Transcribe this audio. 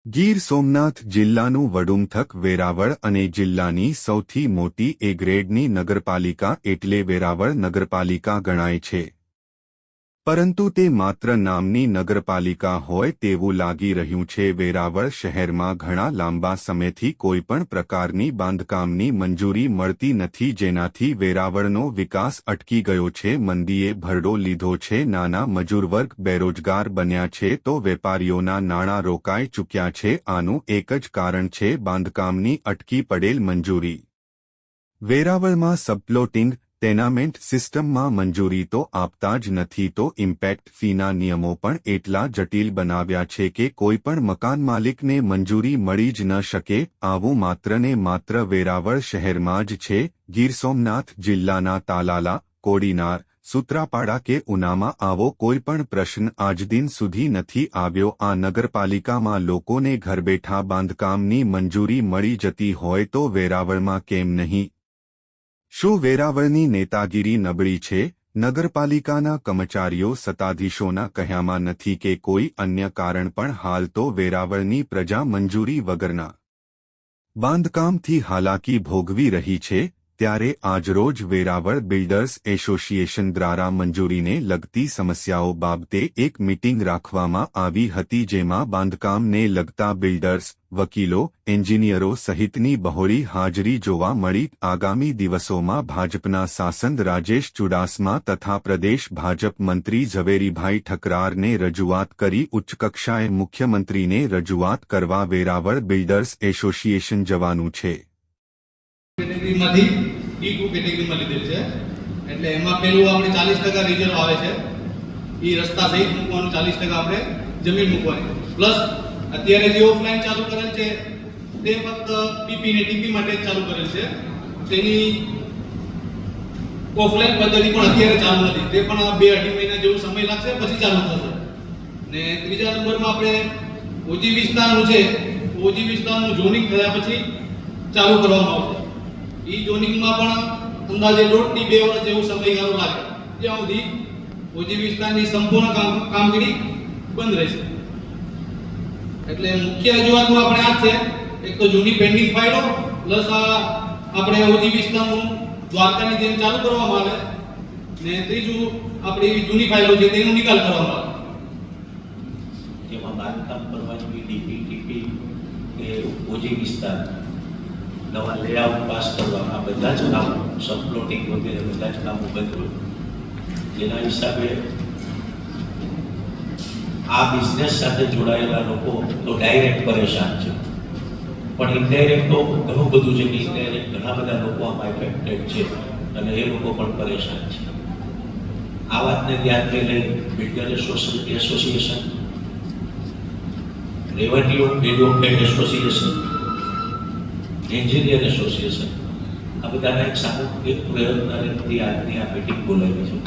ગીર સોમનાથ જિલ્લાનું વડુમથક વેરાવળ અને જિલ્લાની સૌથી મોટી એ ગ્રેડની નગરપાલિકા એટલે વેરાવળ નગરપાલિકા ગણાય છે. પરંતુ તે માત્ર નામની નગરપાલિકા હોય તેવું લાગી રહ્યું છે. વેરાવળ શહેરમાં ઘણા લાંબા સમયથી કોઈપણ પ્રકારની બાંધકામની મંજૂરી મળતી નથી, જેનાથી વેરાવળનો વિકાસ અટકી ગયો છે. મંદીએ ભરડો લીધો છે. નાના મજૂરવર્ગ બેરોજગાર બન્યા છે તો વેપારીઓના નાણાં રોકાઈ ચૂક્યા છે. આનું એક જ કારણ છે બાંધકામની અટકી પડેલ મંજૂરી. વેરાવળમાં સબપ્લોટિંગ ટેનામેન્ટ સિસ્ટમમાં મંજૂરી તો આપતા જ નથી, તો ઇમ્પેક્ટ ફીના નિયમો પણ એટલા જટિલ બનાવ્યા છે કે કોઈપણ મકાન માલિકને મંજૂરી મળી જ ન શકે. આવું માત્ર ને માત્ર વેરાવળ શહેરમાં જ છે. ગીર સોમનાથ જિલ્લાના તાલાલા, કોડીનાર, સુત્રાપાડા કે ઉનામાં આવો કોઈપણ પ્રશ્ન આજદિન સુધી નથી આવ્યો. આ નગરપાલિકામાં લોકોને ઘરબેઠા બાંધકામની મંજૂરી મળી જતી હોય તો વેરાવળમાં કેમ નહીં? શું વેરાવળની નેતાગીરી નબળી છે? નગરપાલિકાના કર્મચારીઓ સત્તાધીશોના કહ્યામાં નથી કે કોઈ અન્ય કારણ? પણ હાલ તો વેરાવળની પ્રજા મંજૂરી વગરના બાંધકામથી હાલાકી ભોગવી રહી છે. ત્યારે આજરોજ વેરાવળ બિલ્ડર્સ એસોસિએશન દ્વારા મંજૂરીને લગતી સમસ્યાઓ બાબતે એક મીટિંગ રાખવામાં આવી હતી, જેમાં બાંધકામને લગતા બિલ્ડર્સ, વકીલો, એન્જિનિયરો સહિતની બહોળી હાજરી જોવા મળી. આગામી દિવસોમાં ભાજપના સાંસદ રાજેશ ચુડાસમા તથા પ્રદેશ ભાજપ મંત્રી ઝવેરીભાઈ ઠકરારને રજૂઆત કરી ઉચ્ચકક્ષાએ મુખ્યમંત્રીને રજૂઆત કરવા વેરાવળ બિલ્ડર્સ એસોસિએશન જવાનું છે. કેટેગરીમાંથી E2 કેટેગરીમાં લીધેલ છે, એટલે એમાં પેલું આપણે 40% રિઝર્વ આવે છે. એ રસ્તા સહિત મૂકવાનું 40% આપણે જમીન મૂકવાની, પ્લસ અત્યારે જે ઓફલાઈન ચાલુ કરેલ છે તે ફક્ત પીપી ને ટીપી માટે ચાલુ કરેલ છે. તેની ઓફલાઈન પદ્ધતિ પણ અત્યારે ચાલુ નથી, તે પણ 2-2.5 મહિના જેવું સમય લાગશે, પછી ચાલુ થશે. ને ત્રીજા નંબરમાં આપણે ઓજી વિસ્તારનું છે, ઓજી વિસ્તારનું ઝોનિંગ થયા પછી ચાલુ કરવામાં આવશે. એ ઝોનિંગમાં પણ અંદાજે 1.5 થી 2 વર્ષ જેવો સમયગાળો લાગે, જ્યાં સુધી ઓજી વિસ્તારની સંપૂર્ણ કામગીરી બંધ રહેશે. એટલે મુખ્ય રજૂઆતમાં આપણે આ છે, એક તો જૂની પેન્ડિંગ ફાઇલો પ્લસ આપણે ઓજી વિસ્તારનું દ્વારકાની જેમ ચાલુ કરવામાં આવે, ને ત્રીજું આપણી જૂની ફાઇલો છે તેનો નિકાલ કરવામાં આવે. જેમાં બાંધકામ કરવાની ડીપી ટીપી કે ઓજી વિસ્તાર નવા લેઆઉટ પાસ કરવાના બધા જ કામો, સબપ્લોટિંગ વગેરે બધા જ કામો બંધ હોય. જેના હિસાબે આ બિઝનેસ સાથે જોડાયેલા લોકો તો ડાયરેક્ટ પરેશાન છે, પણ ઇનડાયરેક્ટ તો ઘણું બધું છે કે ઇનડાયરેક્ટ ઘણા બધા લોકો આમાં એફેક્ટેડ છે અને એ લોકો પણ પરેશાન છે. આ વાતને ધ્યાનમાં લઈ builder association, revenue development association, engineer association, આ બધાના એક સામૂહિક પ્રયત્નથી આજની આ મીટિંગ બોલાવી છે.